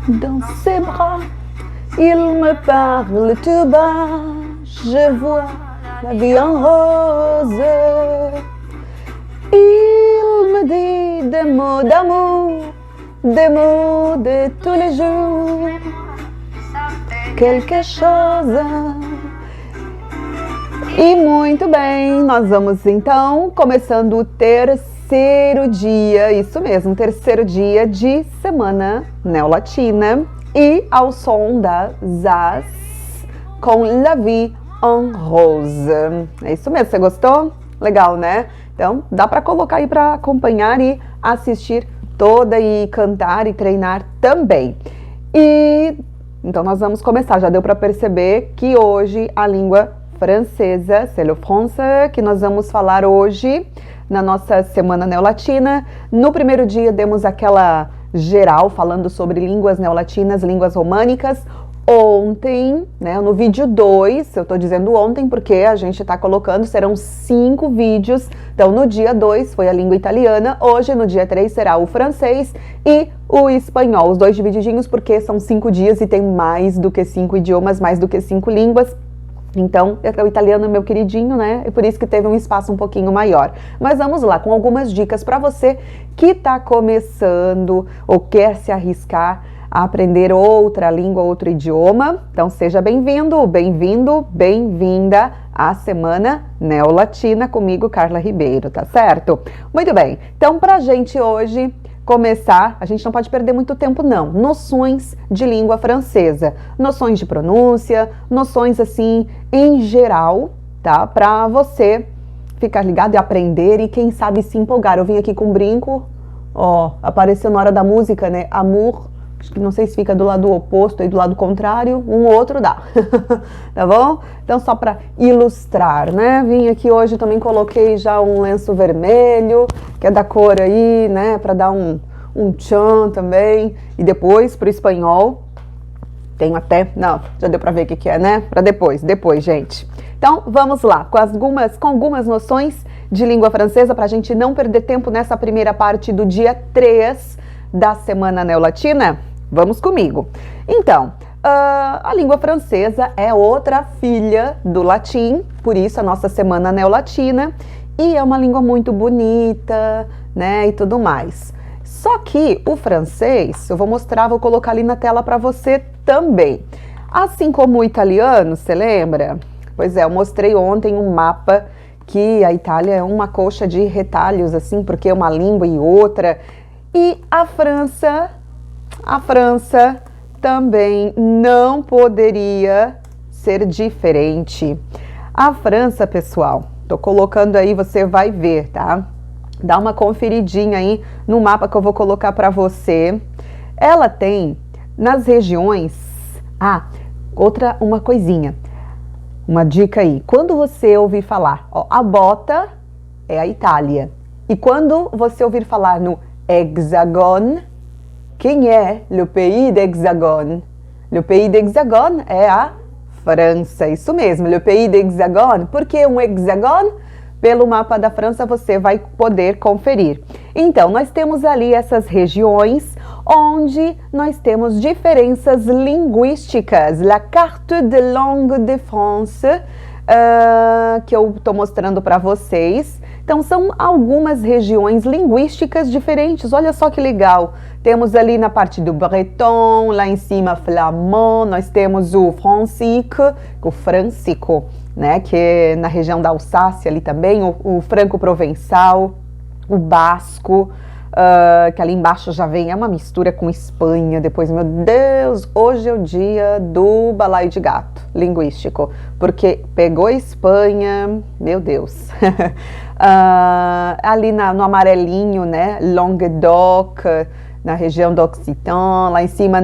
dans ses bras. Il me parle tout bas, je vois la vie en rose. Il me dit des mots d'amour, des mots de tous les jours. Quelque chose. E muito bem, nós vamos então começando o terceiro dia, isso mesmo, terceiro dia de semana neolatina e ao som da Zaz com La Vie en Rose. É isso mesmo, você gostou? Legal, né? Então dá para colocar aí para acompanhar e assistir toda e cantar e treinar também. E então nós vamos começar, já deu para perceber que hoje a língua francesa, c'est le français, que nós vamos falar hoje na nossa semana neolatina. No primeiro dia demos aquela geral falando sobre línguas neolatinas, línguas românicas. Ontem, né, no vídeo 2, eu tô dizendo ontem porque a gente tá colocando, serão 5 vídeos. Então no dia 2 foi a língua italiana, hoje no dia 3 será o francês e o espanhol, os dois divididinhos porque são 5 dias e tem mais do que 5 idiomas, mais do que 5 línguas. Então, o italiano é meu queridinho, né? É por isso que teve um espaço um pouquinho maior. Mas vamos lá, com algumas dicas para você que está começando ou quer se arriscar a aprender outra língua, outro idioma. Então, seja bem-vindo, bem-vinda à Semana Neolatina comigo, Carla Ribeiro, tá certo? Muito bem, então pra gente hoje começar, a gente não pode perder muito tempo não, noções de língua francesa, noções de pronúncia, noções assim em geral, tá? Pra você ficar ligado e aprender e quem sabe se empolgar. Eu vim aqui com um brinco, ó, apareceu na hora da música, né? Amour, acho que não sei se fica do lado oposto e do lado contrário, um ou outro dá, tá bom? Então só para ilustrar, né? Vim aqui hoje, também coloquei já um lenço vermelho, que é da cor aí, né? Para dar um tchan também. E depois, pro espanhol, tenho até, não, já deu para ver o que é, né? Para depois, gente. Então vamos lá, com algumas noções de língua francesa, para a gente não perder tempo nessa primeira parte do dia 3 da Semana Neolatina. Vamos comigo. Então, a língua francesa é outra filha do latim, por isso a nossa Semana Neolatina, e é uma língua muito bonita, né, e tudo mais. Só que o francês, eu vou mostrar, vou colocar ali na tela para você também. Assim como o italiano, você lembra? Pois é, eu mostrei ontem um mapa que a Itália é uma coxa de retalhos, assim, porque é uma língua e outra. E a França também não poderia ser diferente. A França, pessoal, tô colocando aí, você vai ver, tá? Dá uma conferidinha aí no mapa que eu vou colocar para você. Ela tem nas regiões... uma coisinha, uma dica aí. Quando você ouvir falar, ó, a bota é a Itália. E quando você ouvir falar no Hexagone, quem é le pays d'Hexagone? Le pays d'Hexagone é a França, isso mesmo, le pays d'Hexagone. Por que um hexagone? Pelo mapa da França você vai poder conferir. Então, nós temos ali essas regiões onde nós temos diferenças linguísticas. La carte de langue de France, que eu estou mostrando para vocês. Então, são algumas regiões linguísticas diferentes. Olha só que legal. Temos ali na parte do breton, lá em cima flamand, nós temos o francico, né, que é na região da Alsácia ali também, o franco-provençal, o basco, que ali embaixo já vem, é uma mistura com Espanha. Depois, meu Deus, hoje é o dia do balaio de gato linguístico, porque pegou Espanha, meu Deus. Ali no amarelinho, né, Languedoc, na região do Occitan, lá em cima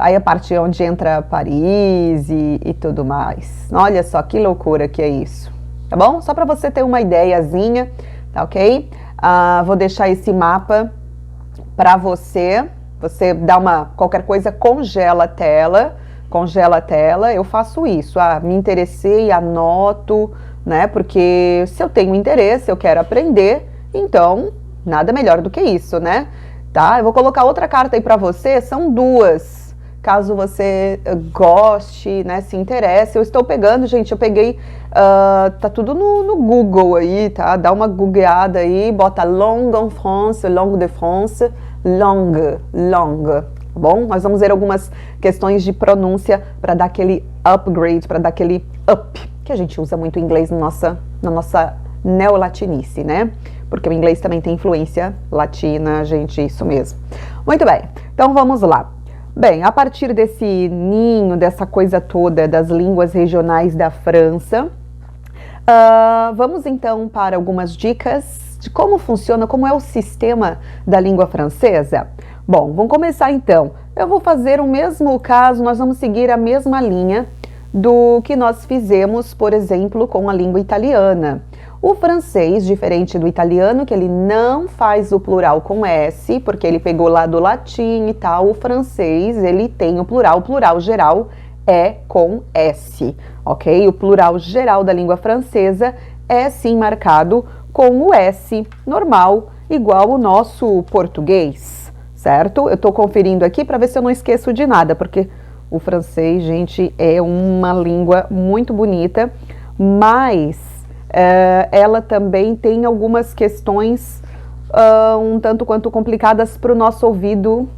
aí a parte onde entra Paris e tudo mais. Olha só que loucura que é isso, tá bom? Só para você ter uma ideiazinha, tá ok? Vou deixar esse mapa para você dá qualquer coisa, congela a tela, eu faço isso, me interessei, anoto, né, porque se eu tenho interesse, eu quero aprender, então, nada melhor do que isso, né? tá? Eu vou colocar outra carta aí para você, são duas, caso você goste, né, se interesse. Eu estou pegando, gente, eu peguei, tá tudo no Google aí, tá? Dá uma googleada aí, bota Langue en France, Langue de France, langue, tá bom? Nós vamos ver algumas questões de pronúncia para dar aquele upgrade, para dar aquele up, que a gente usa muito em inglês na nossa neolatinice, né? Porque o inglês também tem influência latina, gente, isso mesmo. Muito bem, então vamos lá. Bem, a partir desse ninho, dessa coisa toda das línguas regionais da França, vamos então para algumas dicas de como funciona, como é o sistema da língua francesa. Bom, vamos começar então. Eu vou fazer o mesmo caso, nós vamos seguir a mesma linha do que nós fizemos, por exemplo, com a língua italiana. O francês, diferente do italiano, que ele não faz o plural com S, porque ele pegou lá do latim e tal, o francês, ele tem o plural geral é com S, ok? O plural geral da língua francesa é sim marcado com o S normal, igual o nosso português, certo? Eu tô conferindo aqui para ver se eu não esqueço de nada, porque o francês, gente, é uma língua muito bonita, mas ela também tem algumas questões um tanto quanto complicadas para o nosso ouvido.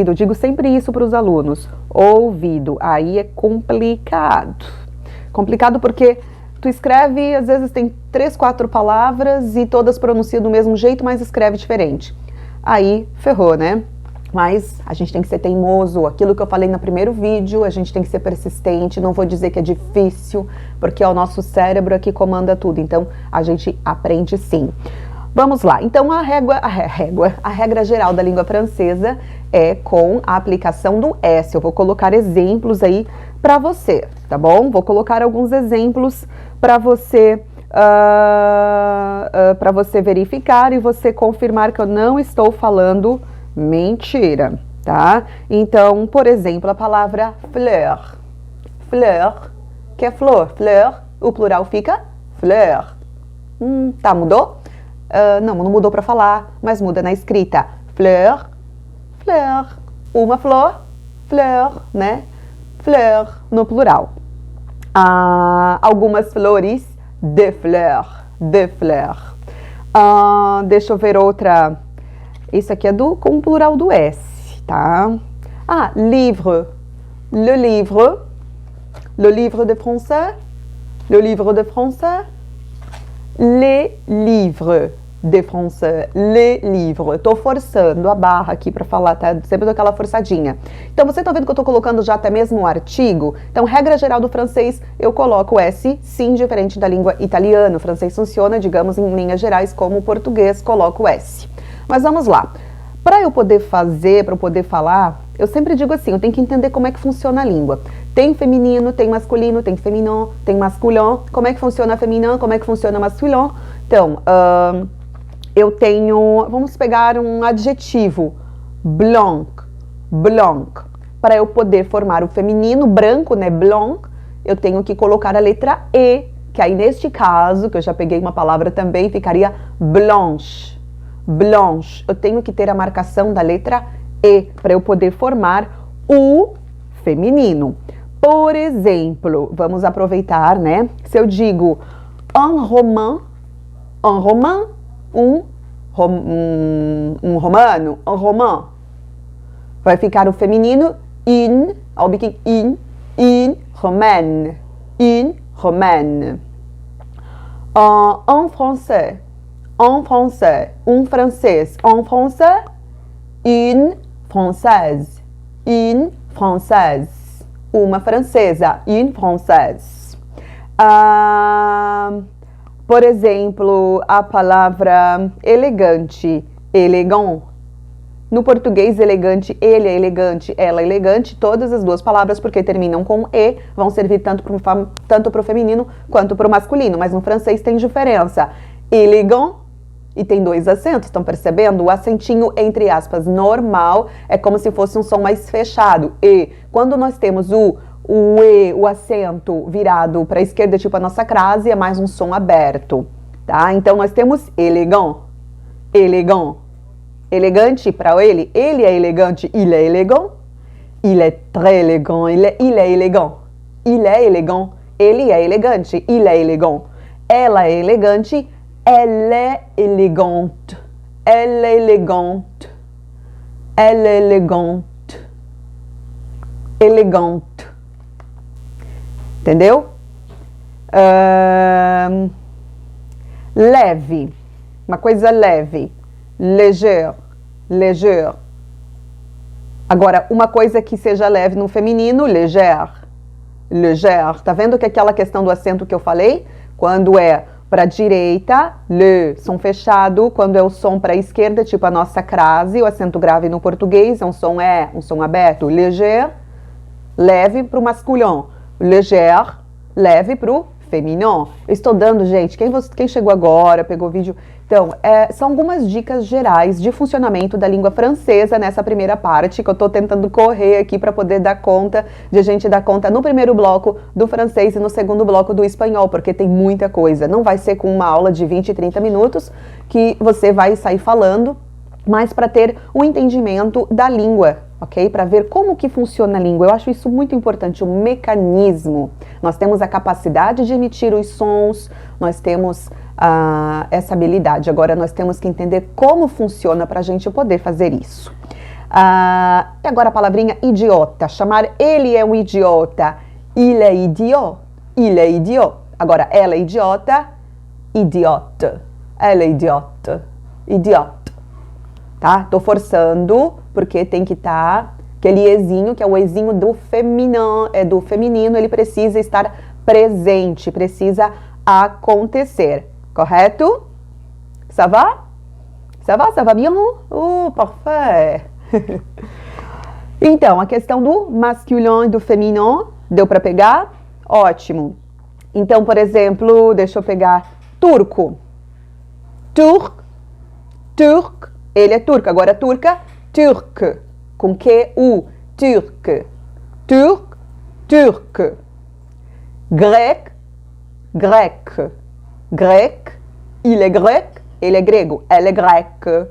Eu digo sempre isso para os alunos. Ouvido, aí é complicado. Complicado porque tu escreve, às vezes tem 3, 4 palavras e todas pronunciam do mesmo jeito, mas escreve diferente. Aí ferrou, né? Mas a gente tem que ser teimoso, aquilo que eu falei no primeiro vídeo, a gente tem que ser persistente, não vou dizer que é difícil, porque é o nosso cérebro que comanda tudo, então a gente aprende sim. Vamos lá, então a regra geral da língua francesa é com a aplicação do S. Eu vou colocar exemplos aí para você, tá bom? Vou colocar alguns exemplos para você verificar e você confirmar que eu não estou falando mentira, tá? Então, por exemplo, a palavra fleur. Fleur, que é flor. Fleur, o plural fica fleur. Tá, mudou? Não mudou para falar, mas muda na escrita. Fleur, fleur. Uma flor, fleur, né? Fleur no plural. Algumas flores, de fleur, de fleur. Deixa eu ver outra. Isso aqui é com o plural do S, tá? Livre. Le livre. Le livre de français. Le livre de français. Les livres de français. Les livres. Tô forçando a barra aqui para falar, tá? Sempre dou aquela forçadinha. Então, você tá vendo que eu tô colocando já até mesmo o artigo? Então, regra geral do francês, eu coloco o S, sim, diferente da língua italiana. O francês funciona, digamos, em linhas gerais, como o português, coloco o S. Mas vamos lá. Para eu poder fazer, para eu poder falar, eu sempre digo assim, eu tenho que entender como é que funciona a língua. Tem feminino, tem masculino, tem féminin, tem masculin. Como é que funciona féminin, como é que funciona masculin? Então, eu tenho, vamos pegar um adjetivo, blanc, blanc. Para eu poder formar o feminino, branco, né, blanc, eu tenho que colocar a letra E, que aí neste caso, que eu já peguei uma palavra também, ficaria blanche. Blanche, eu tenho que ter a marcação da letra E para eu poder formar o feminino. Por exemplo, vamos aproveitar, né? Se eu digo un roman, um romano, un roman, vai ficar o feminino in, ao biquinho, in romaine, in romaine. En français, um francês, en français, une française, uma francesa, une française. Por exemplo, a palavra elegante, élégant. No português, elegante, ele é elegante, ela é elegante, todas as duas palavras, porque terminam com E, vão servir tanto para o feminino quanto para o masculino, mas no francês tem diferença. Élégant, e tem 2 acentos, estão percebendo? O acentinho, entre aspas, normal, é como se fosse um som mais fechado. E quando nós temos o E, o acento virado para a esquerda, tipo a nossa crase, é mais um som aberto, tá? Então, nós temos élégant, élégant, Elegante para ele é elegante, il est élégant. Il est très élégant, il est élégant. Il est élégant, ele é elegante, il est élégant. Ela é elegante, elle est élégante. Elle est élégante. Elle est élégante. Elegante. Entendeu? Leve. Uma coisa leve. Léger. Léger. Agora, uma coisa que seja leve no feminino, légère. Légère. Tá vendo que aquela questão do acento que eu falei? Quando é para a direita, le, som fechado. Quando é o som para a esquerda, tipo a nossa crase, o acento grave no português, é um som aberto. Léger, leve para o masculin. Légère, leve para o feminino. Eu estou dando, gente, quem chegou agora, pegou o vídeo... Então, são algumas dicas gerais de funcionamento da língua francesa nessa primeira parte, que eu estou tentando correr aqui para poder dar conta, de a gente dar conta no primeiro bloco do francês e no segundo bloco do espanhol, porque tem muita coisa. Não vai ser com uma aula de 20, 30 minutos que você vai sair falando, mas para ter um entendimento da língua, ok? Para ver como que funciona a língua. Eu acho isso muito importante, o mecanismo. Nós temos a capacidade de emitir os sons, nós temos... essa habilidade. Agora nós temos que entender como funciona para a gente poder fazer isso. E agora a palavrinha idiota. Chamar ele é um idiota. Il est idiot. Il est idiot. Agora ela é idiota. Idiote. Ela é idiota. Idiota. Tá? Tô forçando porque tem que estar aquele ezinho, que é o ezinho do feminino, ele precisa estar presente, precisa acontecer. Correto? Ça va? Ça va? Ça va bien? Oh, parfait! Então, a questão do masculin e do féminin, deu para pegar? Ótimo. Então, por exemplo, deixa eu pegar turco. Turc, ele é turco. Agora, turca, turc. Com Q-U, turc. Turc. Grec, grec, il est grec, ele é grego, ela é greca.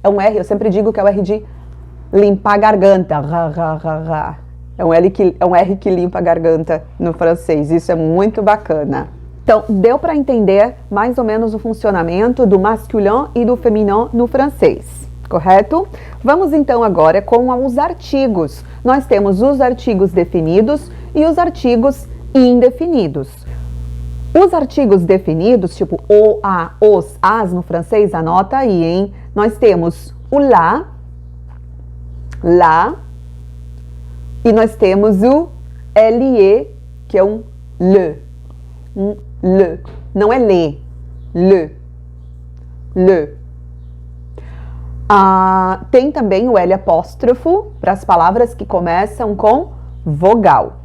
É um R, eu sempre digo que é o R de limpar a garganta. É um R que limpa a garganta no francês, isso é muito bacana. Então, deu para entender mais ou menos o funcionamento do masculin e do féminin no francês, correto? Vamos então agora com os artigos. Nós temos os artigos definidos e os artigos indefinidos. Os artigos definidos, tipo o, a, os, as no francês, anota aí, hein? Nós temos o lá, e nós temos o le, que é um le. Não é le. Tem também o L apóstrofo para as palavras que começam com vogal,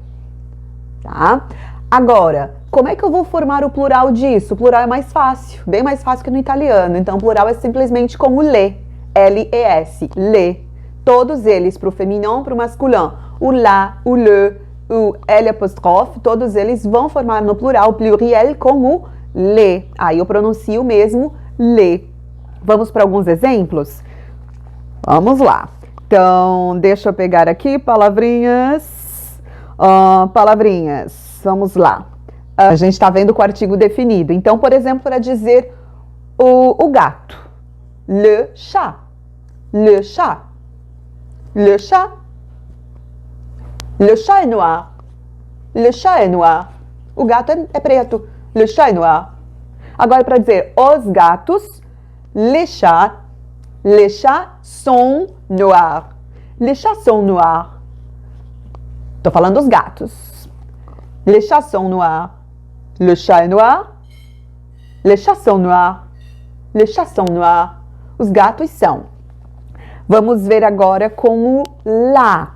tá? Agora, como é que eu vou formar o plural disso? O plural é mais fácil, bem mais fácil que no italiano. Então, o plural é simplesmente com o le, L-E-S, le. Todos eles, para o feminino, para o masculino. O lá, o le, o L apóstrofe, todos eles vão formar no plural pluriel com o le. Aí eu pronuncio mesmo le. Vamos para alguns exemplos? Vamos lá. Então, deixa eu pegar aqui palavrinhas. Vamos lá. A gente está vendo com o artigo definido. Então, por exemplo, para dizer o gato. Le chat. Le chat. Le chat. Le chat est noir. Le chat est noir. O gato é preto. Le chat est noir. Agora, para dizer os gatos, les chats sont noirs. Les chats sont noirs. Estou falando dos gatos. Les chats sont noirs. Le chat est noir. Les chats sont noirs. Les chats sont noirs. Os gatos são. Vamos ver agora com o lá.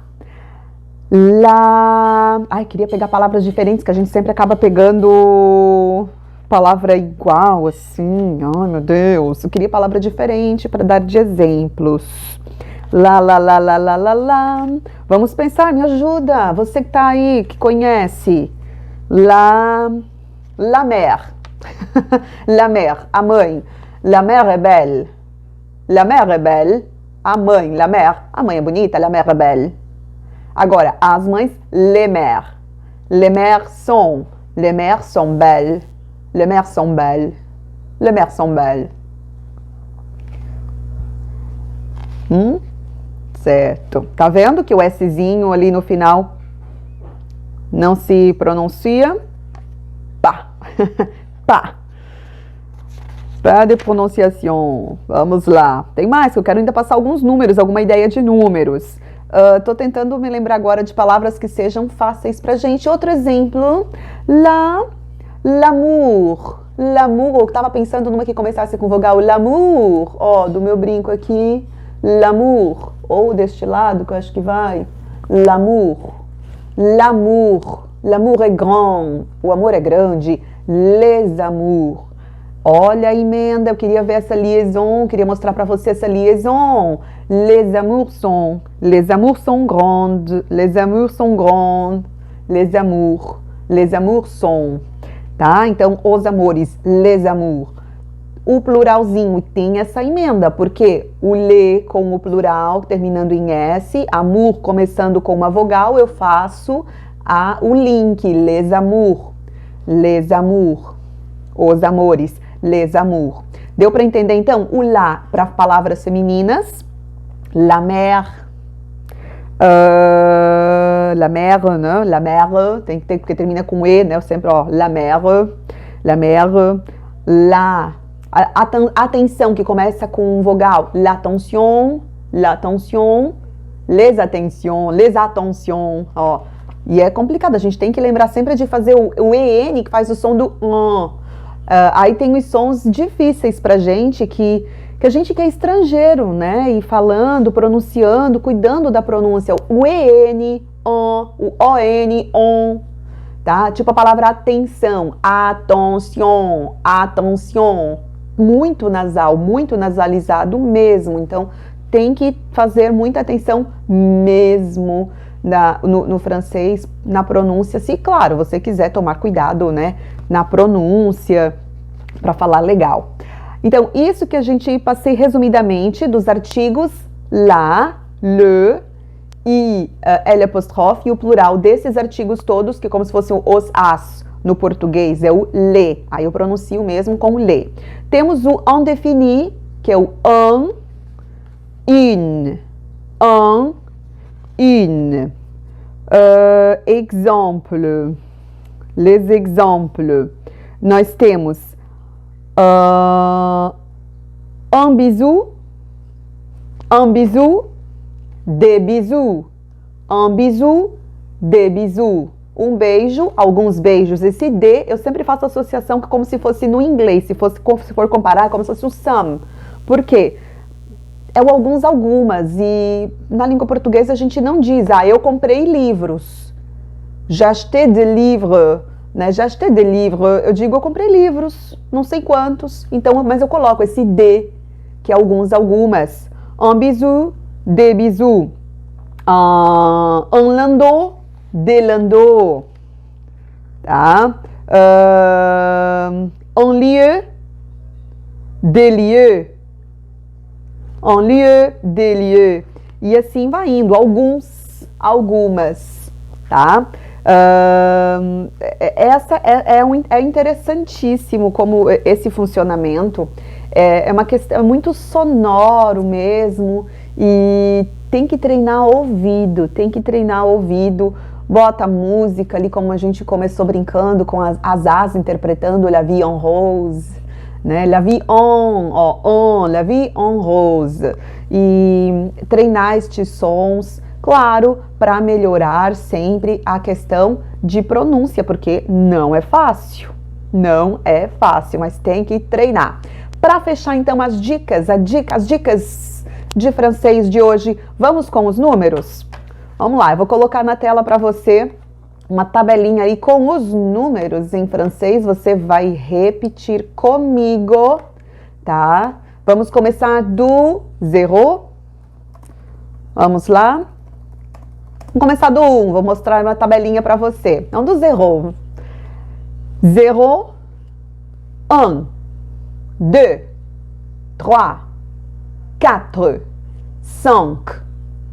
Lá. Ai, queria pegar palavras diferentes, que a gente sempre acaba pegando palavra igual, assim. Ai, meu Deus. Eu queria palavra diferente para dar de exemplos. Lá. Vamos pensar, me ajuda. Você que tá aí, que conhece. La mère. La mère, a mãe. La mère est belle. La mère est belle. A mãe, la mère. A mãe é bonita, la mère est belle. Agora, as mães, les mères. Les mères sont. Les mères sont belles. Les mères sont belles. Les mères sont belles. Certo. Tá vendo que o Szinho ali no final não se pronuncia? Pá. Pá. Pas de pronunciação. Vamos lá. Tem mais, que eu quero ainda passar alguns números, alguma ideia de números. Tô tentando me lembrar agora de palavras que sejam fáceis pra gente. Outro exemplo. L'amour. L'amour. Eu tava pensando numa que começasse com vogal. L'amour. Ó, do meu brinco aqui. L'amour. Ou deste lado, que eu acho que vai. L'amour. L'amour. L'amour é grand. O amor é grande. Les amours. Olha a emenda, eu queria ver essa liaison, queria mostrar para você essa liaison. Les amours sont grandes, les amours sont grandes, les amours sont, tá? Então, os amores, les amours. O pluralzinho tem essa emenda, porque o le com o plural terminando em S, amour começando com uma vogal, eu faço o link, les amours, os amores. Les amours. Deu para entender, então, o lá para palavras femininas. La mère. La mère, né? La mère. Tem que ter, porque termina com E, né? Eu sempre, ó. La mère. La mère. La. Atenção, que começa com vogal. L'attention. L'attention. Les attentions. Les attentions. Ó. E é complicado. A gente tem que lembrar sempre de fazer o EN, que faz o som do aí tem os sons difíceis pra gente, que a gente que é estrangeiro, né? E falando, pronunciando, cuidando da pronúncia. O EN, o ON, on, tá? Tipo a palavra atenção, attention, attention. Muito nasal, muito nasalizado mesmo. Então, tem que fazer muita atenção mesmo no francês, na pronúncia. Se, claro, você quiser tomar cuidado, né? Na pronúncia, para falar legal. Então, isso que a gente passei resumidamente dos artigos lá, le e L apóstrofe, e o plural desses artigos todos, que é como se fossem os as no português, é o le. Aí eu pronuncio mesmo com le. Temos o indéfini, que é o un, une. Exemple. Les exemples. Nós temos un bisou, des bisous, un bisou, des bisous. Um beijo, alguns beijos. Esse de, eu sempre faço associação como se fosse no inglês, se for comparar, como se fosse o some. Por quê? É o alguns, algumas. E na língua portuguesa a gente não diz, eu comprei livros. J'achetais des livres, né? J'achetais des livres. Eu digo, eu comprei livros, não sei quantos. Então, mas eu coloco esse de, que é alguns, algumas. Un bisou, des bisous. Un landau, des landaux. Tá? Un lieu, des lieux. Un lieu, des lieux. E assim vai indo. Alguns, algumas. Tá? É interessantíssimo como esse funcionamento é uma questão, é muito sonoro mesmo, e tem que treinar ouvido, bota música ali, como a gente começou brincando com as as interpretando La Vie en Rose, né? La Vie La Vie en Rose, e treinar estes sons, claro, para melhorar sempre a questão de pronúncia, porque não é fácil, mas tem que treinar. Para fechar então as dicas de francês de hoje, vamos com os números? Vamos lá, eu vou colocar na tela para você uma tabelinha aí com os números em francês, você vai repetir comigo, tá? Vamos começar do 0. Vamos lá? Vamos começar do 1, vou mostrar uma tabelinha para você. Não, do 0. 0, 1, 2, 3, 4, 5,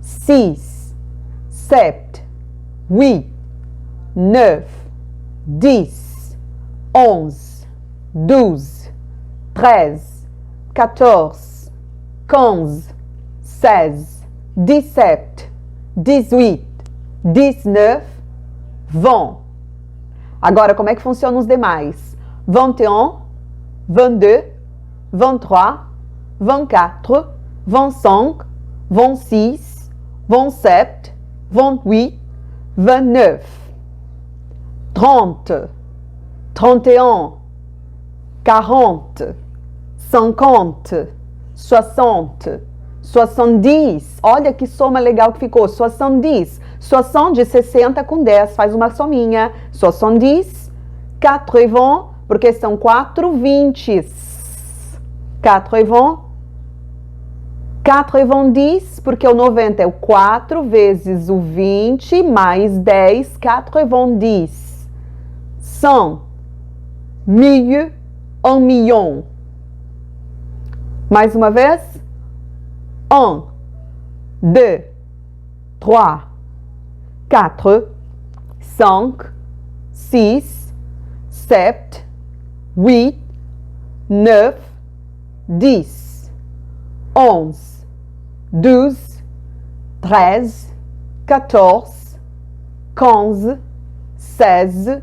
6, 7, 8, 9, 10, 11, 12, 13, 14, 15, 16, 17, 18, 19, 20. Agora, como é que funcionam os demais? 21, 22, 23, 24, 25, 26, 27, 28, 29, 30, 31, 40, 50, 60, 70. Olha que soma legal que ficou. 70. Soixante de 60 com 10. Faz uma sominha. 70, 80, porque são 4 20. 80, 90, porque o 90 é o 4 vezes o 20 mais 10, 90. 100, 1000, 1 million. Mais uma vez. 1, 2, 3, 4, 5, 6, 7, 8, 9, 10, 11, 12, 13, 14, 15, 16,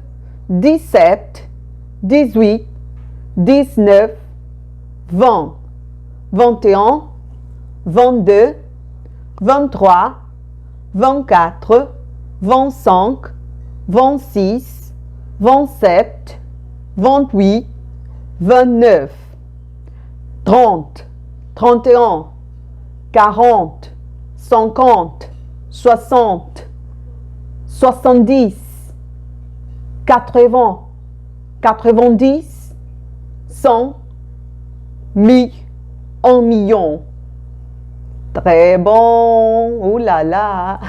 17, 18, 19, 20, 21, 22, 23, 24, 25, 26, 27, 28, 29, 30, 31, 40, 50, 60, 70, 80, 90, 100, 1000, 1 million. Très bon. Ouh là là.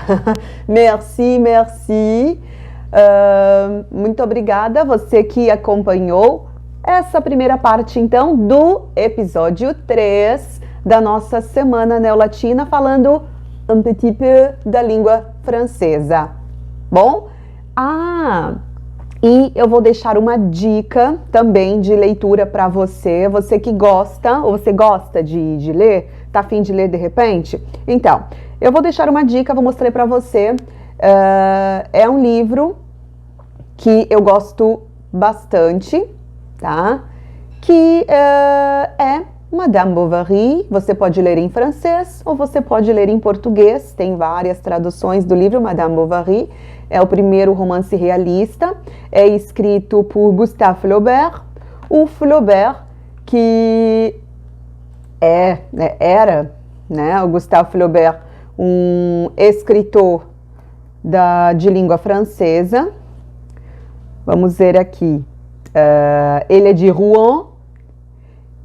Merci, merci. Muito obrigada você que acompanhou essa primeira parte, então, do episódio 3 da nossa Semana Neolatina, falando un petit peu da língua francesa. Bom? E eu vou deixar uma dica também de leitura para você. Você que gosta, ou você gosta de ler, tá a fim de ler de repente? Então, eu vou deixar uma dica, vou mostrar para você. É um livro que eu gosto bastante, tá? Que é Madame Bovary. Você pode ler em francês ou você pode ler em português. Tem várias traduções do livro Madame Bovary. É o primeiro romance realista. É escrito por Gustave Flaubert. O Flaubert, que era, né, o Gustave Flaubert, um escritor de língua francesa. Vamos ver aqui. Ele é de Rouen,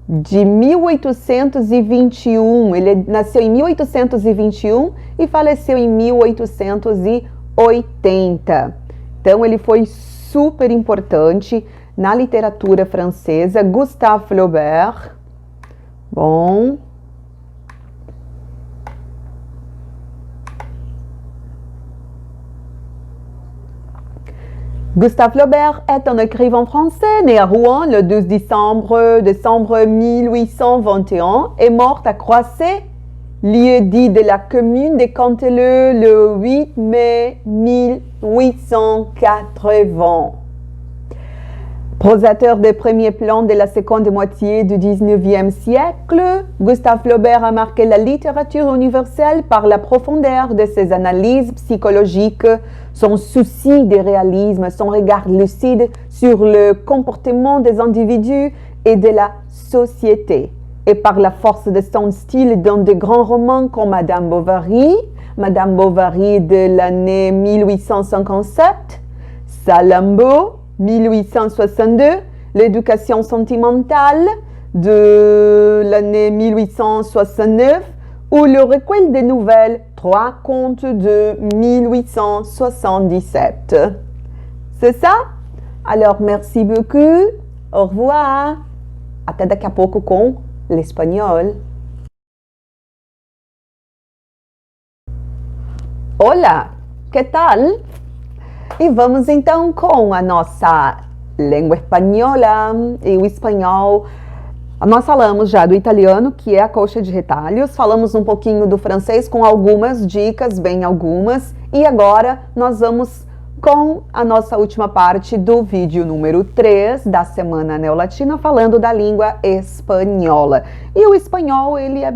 de 1821. Ele nasceu em 1821 e faleceu em 1880. Então, ele foi super importante na literatura francesa. Gustave Flaubert. Bom. Gustave Flaubert est un écrivain français né à Rouen le 12 décembre 1821 et mort à Croisset, lieu-dit de la commune de Canteleu, le 8 mai 1880. Prosateur des premiers plans de la seconde moitié du 19e siècle, Gustave Flaubert a marqué la littérature universelle par la profondeur de ses analyses psychologiques, son souci de réalisme, son regard lucide sur le comportement des individus et de la société. Et par la force de son style dans de grands romans comme Madame Bovary de l'année 1857, Salammbô, 1862, l'éducation sentimentale de l'année 1869 ou le recueil des nouvelles 3 contes de 1877. C'est ça? Alors, merci beaucoup. Au revoir. Até daqui a pouco com l'espanhol. Olá, que tal? E vamos então com a nossa língua espanhola e o espanhol. Nós falamos já do italiano, que é a coxa de retalhos, falamos um pouquinho do francês com algumas dicas, bem algumas, e agora nós vamos com a nossa última parte do vídeo número 3 da Semana Neolatina, falando da língua espanhola. E o espanhol, ele é,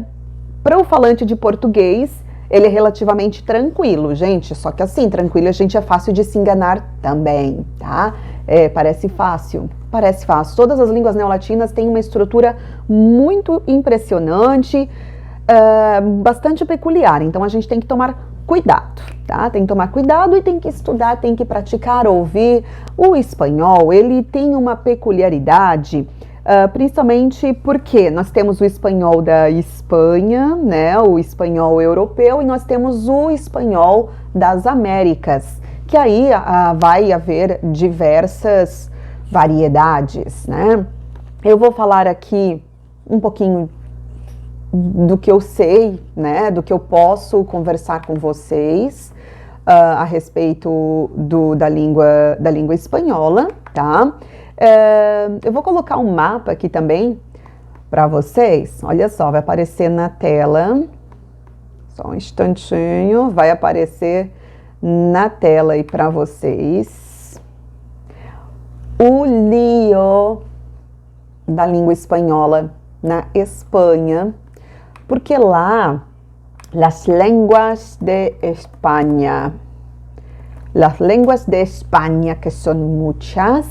para o falante de português, ele é relativamente tranquilo, gente, só que assim, tranquilo, a gente é fácil de se enganar também, tá? Parece fácil. Todas as línguas neolatinas têm uma estrutura muito impressionante, bastante peculiar, então a gente tem que tomar cuidado, tá? Tem que tomar cuidado e tem que estudar, tem que praticar, ouvir. O espanhol, ele tem uma peculiaridade, principalmente porque nós temos o espanhol da Espanha, né? O espanhol europeu, e nós temos o espanhol das Américas, que aí vai haver diversas variedades, né? Eu vou falar aqui um pouquinho do que eu sei, né, do que eu posso conversar com vocês a respeito da língua espanhola, tá? Eu vou colocar um mapa aqui também para vocês. Olha só, vai aparecer na tela. Só um instantinho, vai aparecer na tela aí para vocês o lío da língua espanhola na Espanha. Porque lá, las lenguas de España, que son muchas,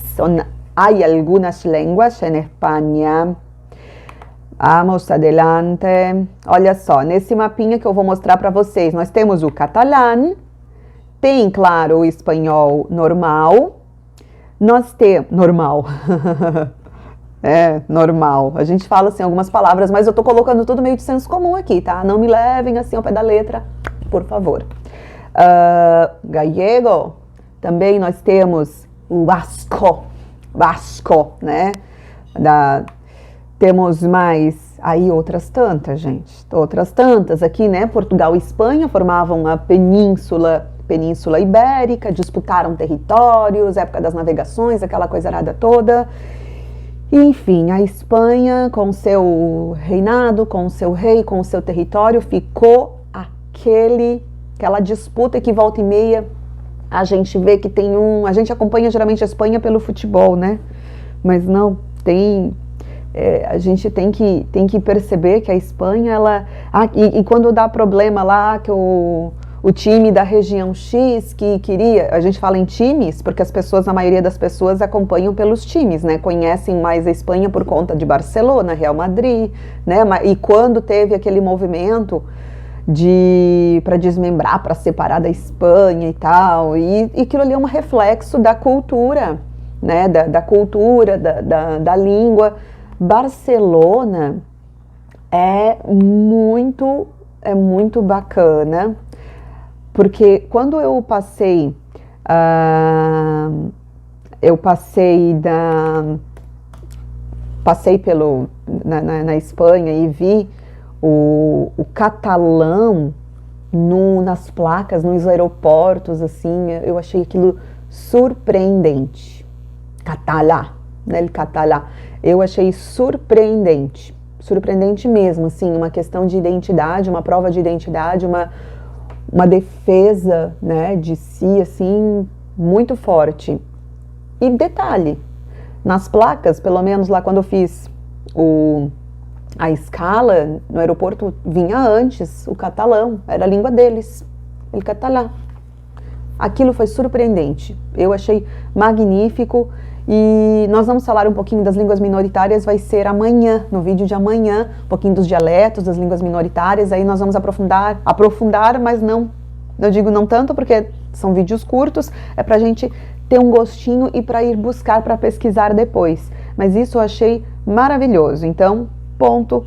hay algunas lenguas en España. Vamos adelante. Olha só, nesse mapinha que eu vou mostrar para vocês, nós temos o catalão, tem, claro, o espanhol normal, nós temos... Normal... normal. A gente fala assim algumas palavras, mas eu tô colocando tudo meio de senso comum aqui, tá? Não me levem assim ao pé da letra, por favor. Gallego, também nós temos o vasco, né? Temos mais aí outras tantas, gente. Outras tantas aqui, né? Portugal e Espanha formavam a Península Ibérica, disputaram territórios, época das navegações, aquela coisa arada toda. Enfim, a Espanha, com seu reinado, com seu rei, com o seu território, ficou aquela disputa que volta e meia a gente vê que tem a gente acompanha geralmente a Espanha pelo futebol, né? Mas não, a gente tem que perceber que a Espanha, e quando dá problema lá, que o time da região X que queria, a gente fala em times, porque a maioria das pessoas acompanham pelos times, né? Conhecem mais a Espanha por conta de Barcelona, Real Madrid, né? E quando teve aquele movimento para desmembrar, para separar da Espanha e tal, e aquilo ali é um reflexo da cultura, né? Da cultura, da língua. Barcelona é muito bacana, porque quando eu passei na Espanha e vi o catalão nas placas, nos aeroportos, assim, eu achei aquilo surpreendente. Catalá, né? El catalá. Eu achei surpreendente mesmo, assim, uma questão de identidade, uma prova de identidade, uma defesa, né, de si, assim, muito forte. E detalhe, nas placas, pelo menos lá quando eu fiz a escala, no aeroporto vinha antes o catalão, era a língua deles, el catalá. Aquilo foi surpreendente, eu achei magnífico. E nós vamos falar um pouquinho das línguas minoritárias, vai ser amanhã, no vídeo de amanhã, um pouquinho dos dialetos, das línguas minoritárias, aí nós vamos aprofundar, mas não, eu digo não tanto porque são vídeos curtos, é pra gente ter um gostinho e para ir buscar, para pesquisar depois. Mas isso eu achei maravilhoso, então, ponto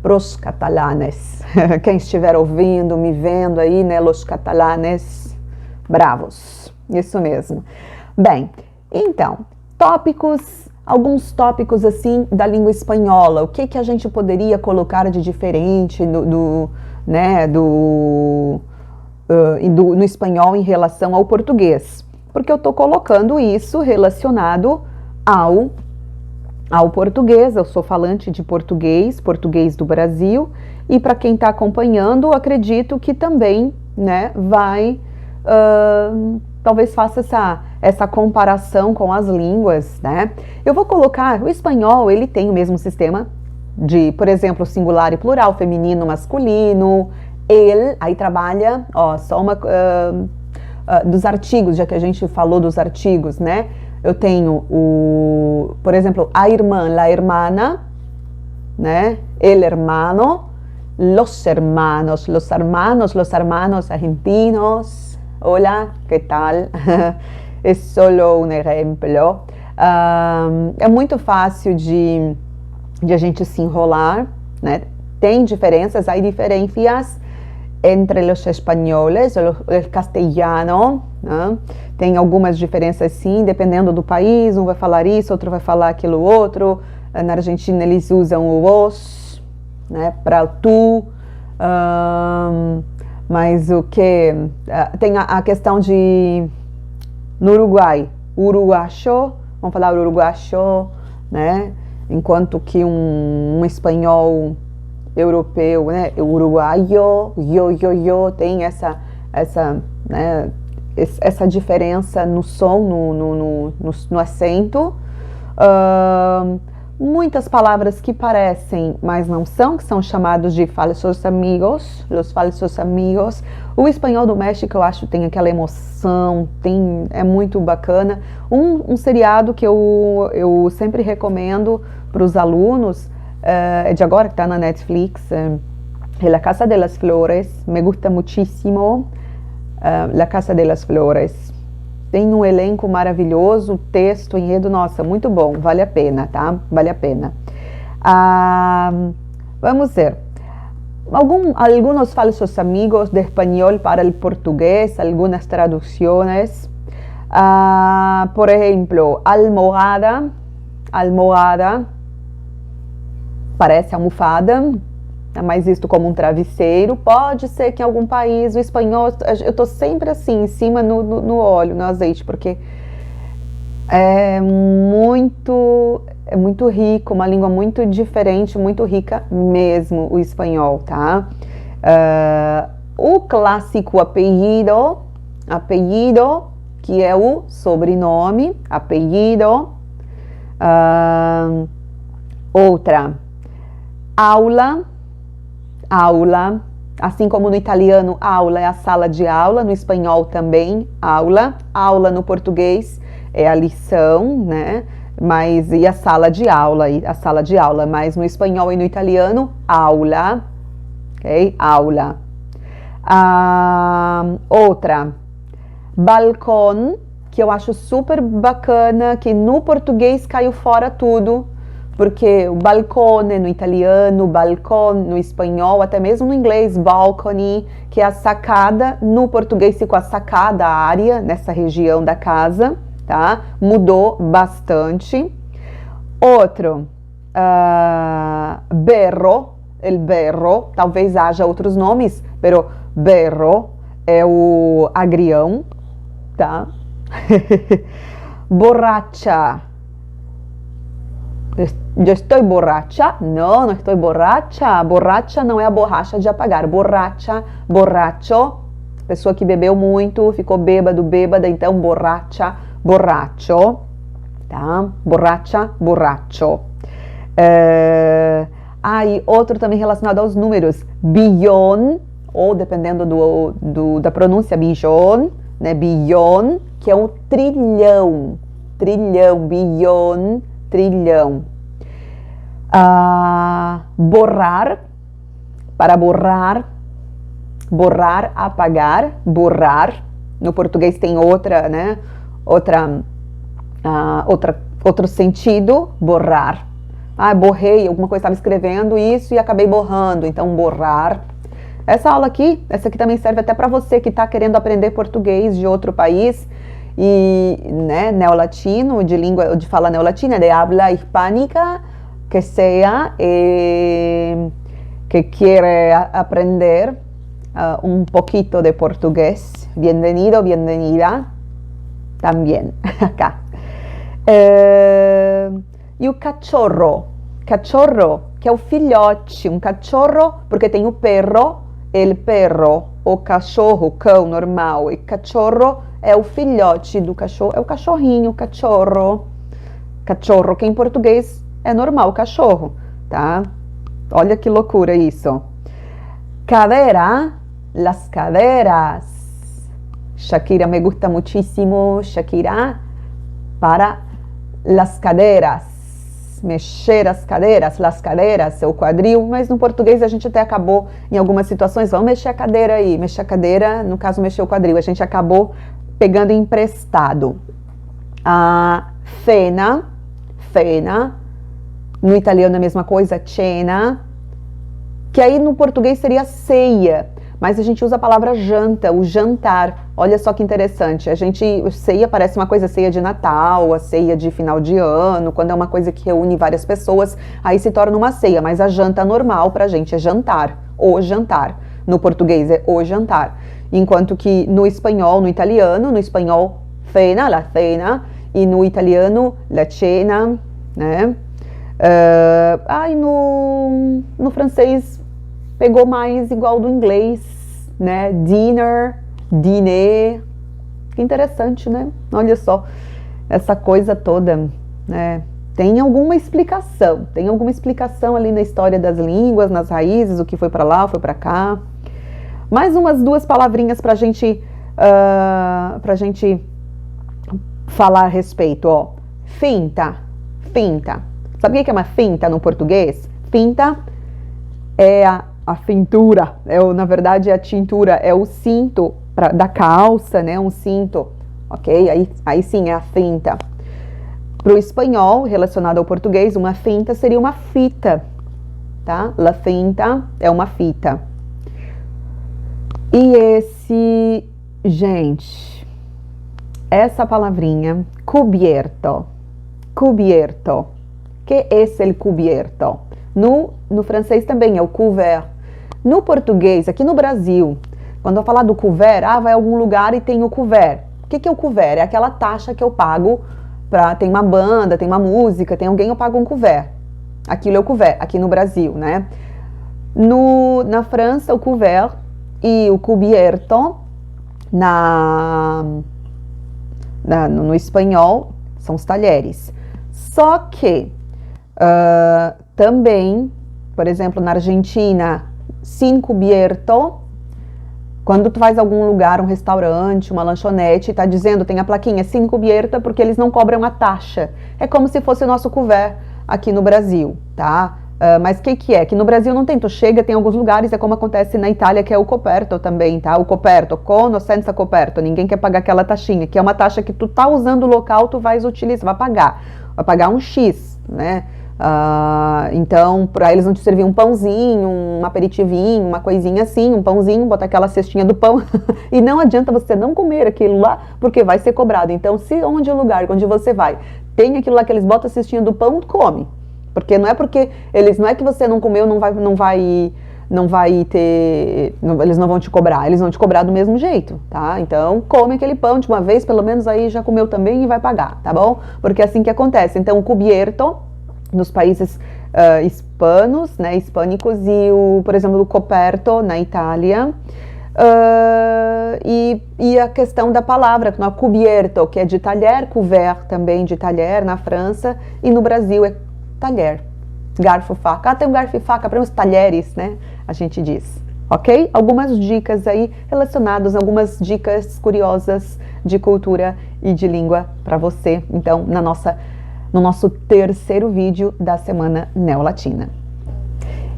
pros catalanes. Quem estiver ouvindo, me vendo aí, né, los catalanes, bravos, isso mesmo. Bem, então, alguns tópicos assim da língua espanhola, o que a gente poderia colocar de diferente no espanhol em relação ao português, porque eu estou colocando isso relacionado ao português. Eu sou falante de português do Brasil, e para quem está acompanhando, acredito que também, né, vai, talvez faça essa comparação com as línguas, né? Eu vou colocar, o espanhol, ele tem o mesmo sistema de, por exemplo, singular e plural, feminino, masculino, ele, aí trabalha, ó, só uma, dos artigos, já que a gente falou dos artigos, né? Eu tenho por exemplo, a irmã, la hermana, né? El hermano, los hermanos, los hermanos argentinos. Hola, ¿qué tal? É solo um exemplo. É muito fácil de a gente se enrolar, né? Tem diferenças, há diferenças entre os espanhóis, o castelhano, né? Tem algumas diferenças sim, dependendo do país, um vai falar isso, outro vai falar aquilo outro. Na Argentina eles usam o vos, né, para tu, mas o que... tem a questão de... No Uruguai, uruguacho, vamos falar uruguacho, né, enquanto que um espanhol europeu, né, uruguaio, yo, tem essa, né, essa diferença no som, no acento. Muitas palavras que parecem, mas não são, que são chamados de falsos amigos, los falsos amigos. O espanhol do México, eu acho, tem aquela emoção, é muito bacana. Um seriado que eu sempre recomendo para os alunos, é de agora, que está na Netflix, La Casa de las Flores, me gusta muchísimo, La Casa de las Flores. Tem um elenco maravilhoso, texto, enredo, nossa, muito bom, vale a pena, tá? Vale a pena. Vamos ver. Algunos falsos amigos de espanhol para el portugués, algunas traducciones. Por ejemplo, almohada, parece almofada, é mais visto como um travesseiro. Pode ser que em algum país o espanhol, eu estou sempre assim, em cima no óleo, no azeite, porque é muito rico, uma língua muito diferente, muito rica mesmo, o espanhol, tá? O clássico apellido, que é o sobrenome, apellido. Outra, aula, assim como no italiano, aula é a sala de aula, no espanhol também, aula no português é a lição, né? Mas e a sala de aula, mas no espanhol e no italiano, aula, ok? Aula. Outra, balcão, que eu acho super bacana, que no português caiu fora tudo, porque o balcone no italiano, balcão no espanhol, até mesmo no inglês, balcony, que é a sacada, no português ficou a sacada, a área, nessa região da casa, tá? Mudou bastante. Outro, berro, el berro, talvez haja outros nomes, pero berro é o agrião, tá? Borracha. Eu estou borracha? Não, não estou borracha. Borracha não é a borracha de apagar. Borracha, borracho, pessoa que bebeu muito, ficou bêbado, bêbada, então borracha, borracho, tá? Borracha, borracho. E outro também relacionado aos números, bilhão, ou dependendo da pronúncia, bilhão, né? Bilhão, que é um trilhão, bilhão, trilhão. Borrar, para borrar, apagar, borrar. No português tem outra, né? Outro sentido, borrar. Borrei, alguma coisa, estava escrevendo isso e acabei borrando, então borrar. Essa aula aqui, essa aqui também serve até para você que está querendo aprender português de outro país, e, né, neolatino, de fala neolatina, de habla hispánica, que quer aprender un poquito de portugués. Bienvenido, bienvenida. Também, acá. E o cachorro. Cachorro, que é o filhote. Um cachorro, porque tem o perro, o cachorro, cão normal. E cachorro é o filhote do cachorro, é o cachorrinho, cachorro. Cachorro, que em português é normal, cachorro, tá? Olha que loucura isso. Cadera, las caderas. Shakira, me gusta muchísimo, Shakira, para las caderas. Mexer as cadeiras, seu quadril, mas no português a gente até acabou, em algumas situações, vamos mexer a cadeira aí, mexer a cadeira, no caso mexer o quadril, a gente acabou pegando emprestado. A cena, no italiano é a mesma coisa, cena, que aí no português seria ceia, mas a gente usa a palavra janta, o jantar. Olha só que interessante, ceia parece uma coisa, ceia de Natal, a ceia de final de ano, quando é uma coisa que reúne várias pessoas, aí se torna uma ceia, mas a janta normal pra gente é jantar, o jantar. No português é o jantar. Enquanto que no espanhol, no espanhol, cena, la cena, e no italiano, la cena, né? No francês pegou mais igual do inglês, né? Dinner, dîner. Que interessante, né? Olha só, essa coisa toda, né? Tem alguma explicação ali na história das línguas, nas raízes, o que foi para lá, foi para cá. Mais umas duas palavrinhas pra gente falar a respeito, ó. Finta. Sabe o que é uma finta no português? Finta é a fintura, na verdade é a tintura, é o cinto da calça, né? Um cinto, ok? Aí sim é a finta. Para o espanhol, relacionado ao português, uma finta seria uma fita, tá? La finta é uma fita. E essa palavrinha, cubierto. Que é el cubierto? No francês também é o couvert. No português, aqui no Brasil, quando eu falar do couvert, vai a algum lugar e tem o couvert. O que é o couvert? É aquela taxa que eu pago tem uma banda, tem uma música, tem alguém, eu pago um couvert. Aquilo é o couvert, aqui no Brasil, né? Na França, o couvert e o cubierto, no espanhol, são os talheres. Só que também, por exemplo, na Argentina, sin cubierto, quando tu vais a algum lugar, um restaurante, uma lanchonete, tá dizendo, tem a plaquinha sin cubierto, porque eles não cobram a taxa. É como se fosse o nosso couvert aqui no Brasil, tá? Mas o que é? Que no Brasil não tem, tu chega, tem alguns lugares, é como acontece na Itália, que é o coperto também, tá? O coperto, con ou senza coperto, ninguém quer pagar aquela taxinha, que é uma taxa que tu tá usando o local, tu vais utilizar, vai pagar um X, né? Então, para eles não te servir um pãozinho, um aperitivinho, uma coisinha assim, um pãozinho, botar aquela cestinha do pão, e não adianta você não comer aquilo lá, porque vai ser cobrado. Então, se onde o lugar onde você vai tem aquilo lá que eles botam a cestinha do pão, come. Porque não é que você não comeu, eles não vão te cobrar, eles vão te cobrar do mesmo jeito, tá? Então, come aquele pão de uma vez, pelo menos aí já comeu também e vai pagar, tá bom? Porque é assim que acontece. Então, o cubierto, nos países hispanos, né, hispânicos, e por exemplo, o coperto na Itália, e a questão da palavra, no cubierto, que é de talher, couvert também de talher na França, e no Brasil é talher, garfo, faca. Tem um garfo e faca para os talheres, né? A gente diz, ok? Algumas dicas aí relacionadas, algumas dicas curiosas de cultura e de língua para você, então, no nosso terceiro vídeo da Semana Neolatina.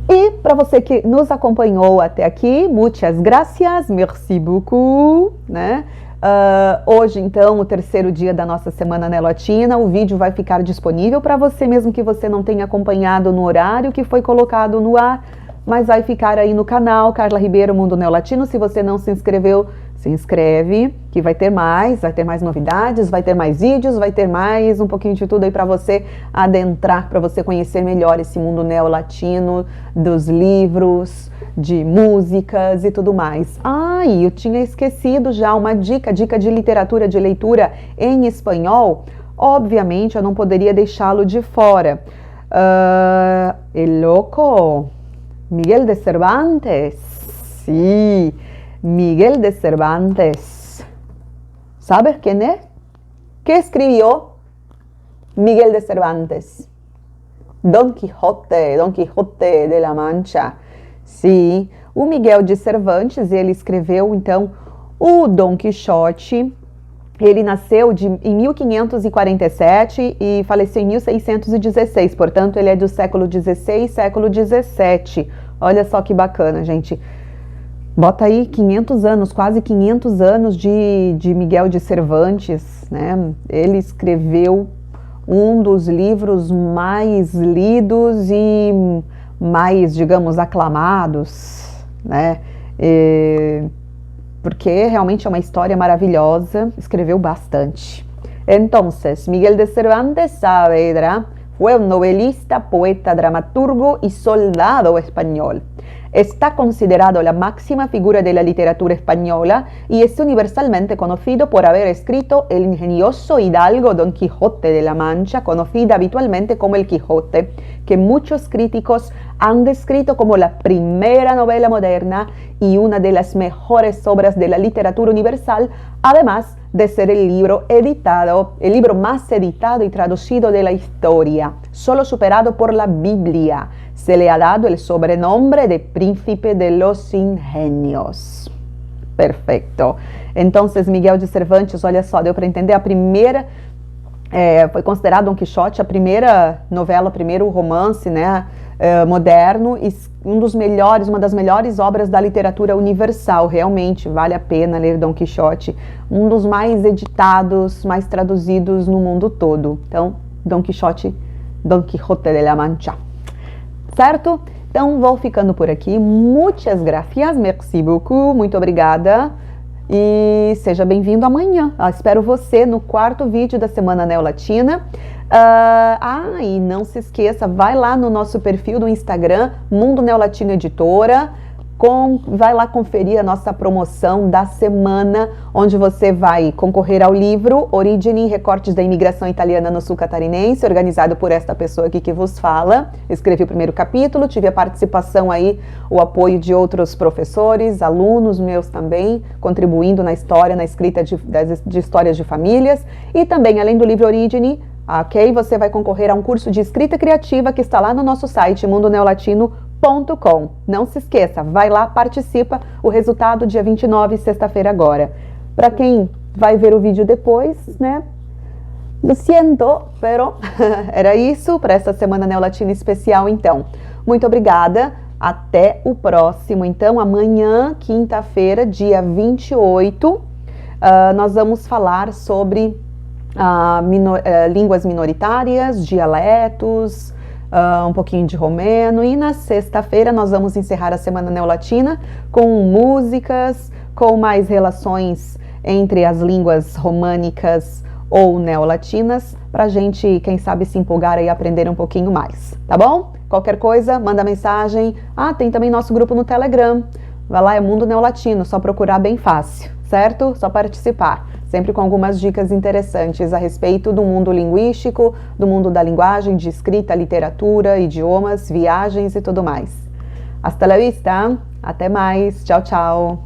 E para você que nos acompanhou até aqui, muchas gracias, merci beaucoup, né? Hoje, então, o terceiro dia da nossa Semana Neolatina, o vídeo vai ficar disponível para você, mesmo que você não tenha acompanhado no horário que foi colocado no ar, mas vai ficar aí no canal Carla Ribeiro Mundo Neolatino. Se você não se inscreveu, Se inscreve, que vai ter mais novidades, vai ter mais vídeos, vai ter mais um pouquinho de tudo aí para você adentrar, para você conhecer melhor esse mundo neolatino, dos livros, de músicas e tudo mais. E eu tinha esquecido já uma dica de literatura, de leitura em espanhol. Obviamente, eu não poderia deixá-lo de fora. El Loco, Miguel de Cervantes. Sí, Miguel de Cervantes. ¿Sabes quién es? ¿Qué escribió Miguel de Cervantes? Don Quijote de la Mancha. Sim, o Miguel de Cervantes, ele escreveu, então, o Dom Quixote. Ele nasceu em 1547 e faleceu em 1616, portanto, ele é do século XVI, século XVII. Olha só que bacana, gente. Bota aí 500 anos, quase 500 anos de Miguel de Cervantes, né? Ele escreveu um dos livros mais lidos e mais, digamos, aclamados, né? Porque realmente é uma história maravilhosa, escreveu bastante. Entonces, Miguel de Cervantes Saavedra fue un novelista, poeta, dramaturgo y soldado español. Está considerado la máxima figura de la literatura española y es universalmente conocido por haber escrito el ingenioso hidalgo Don Quijote de la Mancha, conocida habitualmente como El Quijote, que muchos críticos han descrito como la primera novela moderna y una de las mejores obras de la literatura universal, además de ser el libro más editado y traducido de la historia, solo superado por la Biblia. Se le ha dado el sobrenombre de Príncipe de los Ingenios. Perfeito. Entonces, Miguel de Cervantes, olha só, deu para entender, a primeira, foi considerado Don Quixote a primeira novela, o primeiro romance, né, moderno, e uma das melhores obras da literatura universal. Realmente vale a pena ler Don Quixote, um dos mais editados, mais traduzidos no mundo todo. Então, Don Quixote de la Mancha. Certo? Então, vou ficando por aqui. Muitas gracias, merci beaucoup, muito obrigada. E seja bem-vindo amanhã. Espero você no 4º vídeo da Semana Neolatina. E não se esqueça, vai lá no nosso perfil do Instagram, Mundo Neolatino Editora, vai lá conferir a nossa promoção da semana, onde você vai concorrer ao livro Origine, Recortes da Imigração Italiana no Sul Catarinense, organizado por esta pessoa aqui que vos fala. Eu escrevi o primeiro capítulo, tive a participação aí, o apoio de outros professores, alunos meus também, contribuindo na história, na escrita de histórias de famílias, e também, além do livro Origine, ok, você vai concorrer a um curso de escrita criativa que está lá no nosso site, mundoneolatino.com. Não se esqueça, vai lá, participa, o resultado dia 29, sexta-feira agora. Para quem vai ver o vídeo depois, né, lo siento, pero era isso para essa Semana Neolatina especial, então. Muito obrigada, até o próximo. Então, amanhã, quinta-feira, dia 28, nós vamos falar sobre línguas minoritárias, dialetos, um pouquinho de romeno, e na sexta-feira nós vamos encerrar a Semana Neolatina com músicas, com mais relações entre as línguas românicas ou neolatinas, pra gente, quem sabe, se empolgar e aprender um pouquinho mais, tá bom? Qualquer coisa, manda mensagem. Tem também nosso grupo no Telegram, vai lá, é Mundo Neolatino, só procurar, bem fácil, certo? Só participar. Sempre com algumas dicas interessantes a respeito do mundo linguístico, do mundo da linguagem, de escrita, literatura, idiomas, viagens e tudo mais. Hasta la vista, até mais, tchau, tchau!